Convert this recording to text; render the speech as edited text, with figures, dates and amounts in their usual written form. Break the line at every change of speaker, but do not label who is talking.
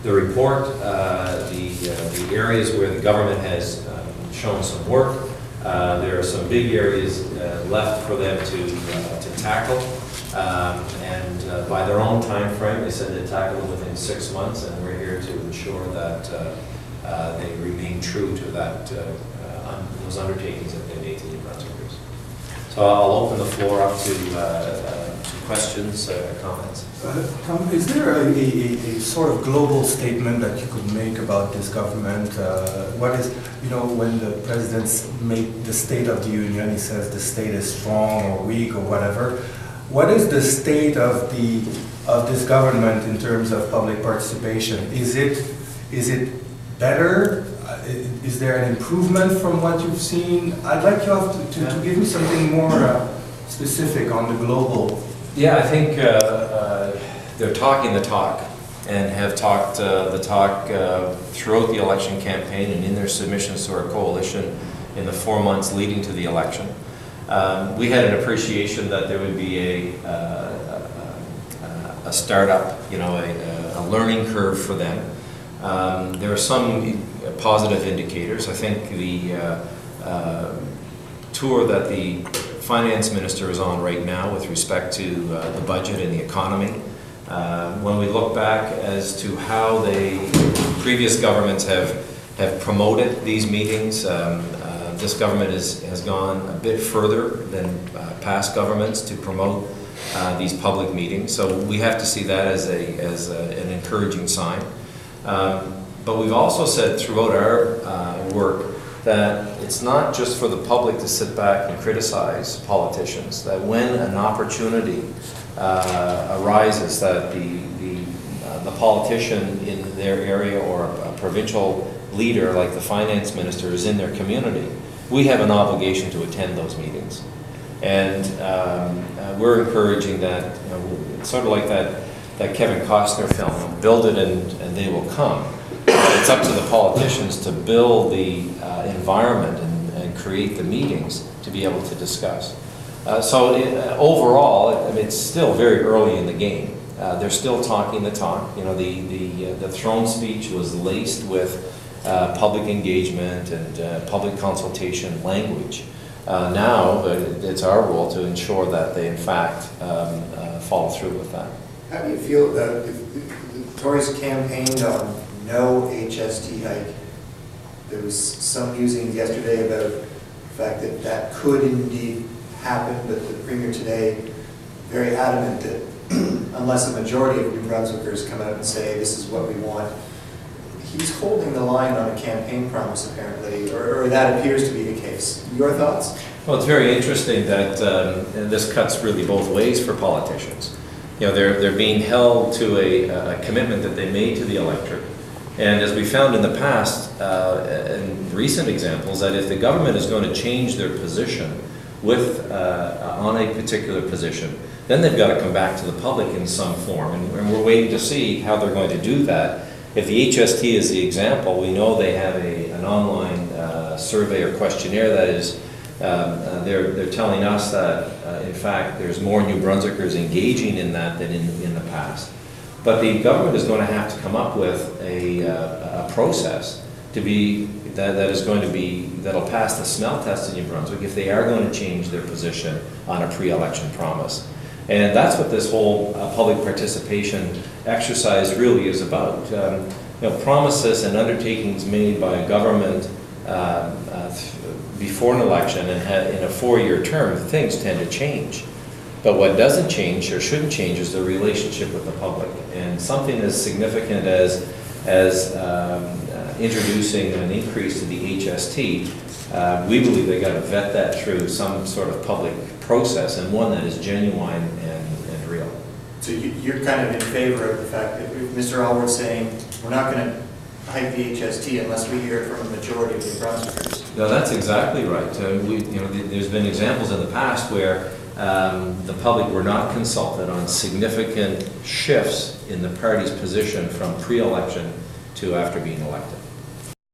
the report, the areas where the government has shown some work. There are some big areas left for them to tackle, and by their own time frame, they said they'd tackle it within 6 months, and we're here to ensure that they remain true to that those undertakings that they made to New Brunswickers. So I'll open the floor up to questions, comments.
Tom, is there a sort of global statement that you could make about this government? What is, when the president made the State of the Union, he says the state is strong or weak or whatever. What is the state of this government in terms of public participation? Is it better? Is there an improvement from what you've seen? I'd like you to give me something more specific on the global.
Yeah, I think they're talking the talk and have talked the talk throughout the election campaign and in their submissions to our coalition in the 4 months leading to the election. We had an appreciation that there would be a startup, a learning curve for them. There are some positive indicators. I think the tour that the finance minister is on right now with respect to the budget and the economy. When we look back as to how previous governments have promoted these meetings, this government has gone a bit further than past governments to promote these public meetings. So we have to see that as an encouraging sign. But we've also said throughout our work that it's not just for the public to sit back and criticize politicians, that when an opportunity arises that the politician in their area or a provincial leader like the finance minister is in their community, we have an obligation to attend those meetings. And we're encouraging that, it's sort of like that Kevin Costner film, build it and they will come. It's up to the politicians to build the environment and create the meetings to be able to discuss. Overall, it's still very early in the game. They're still talking the talk. The throne speech was laced with public engagement and public consultation language. Now, it's our role to ensure that they, in fact, follow through with that.
How do you feel that if the Tories campaigned on no HST hike? There was some musings yesterday about the fact that that could indeed happen, but the Premier today very adamant that unless a majority of New Brunswickers come out and say this is what we want, he's holding the line on a campaign promise apparently, or that appears to be the case. Your thoughts?
Well, it's very interesting that this cuts really both ways for politicians. They're being held to a commitment that they made to the electorate. And as we found in the past, in recent examples, that if the government is going to change their position on a particular position, then they've got to come back to the public in some form. And we're waiting to see how they're going to do that. If the HST is the example, we know they have an online survey or questionnaire that is, they're telling us that, in fact, there's more New Brunswickers engaging in that than in the past. But the government is going to have to come up with a process that'll pass the smell test in New Brunswick if they are going to change their position on a pre-election promise. And that's what this whole public participation exercise really is about. Promises and undertakings made by a government before an election and in a 4-year term, things tend to change. But what doesn't change or shouldn't change is the relationship with the public. And something as significant as introducing an increase to the HST, we believe they've got to vet that through some sort of public process and one that is genuine and real.
So you're kind of in favor of the fact that Mr. Alwart's saying we're not going to hike the HST unless we hear it from a majority of New Brunswickers.
No, that's exactly right. There's been examples in the past where the public were not consulted on significant shifts in the party's position from pre-election to after being elected.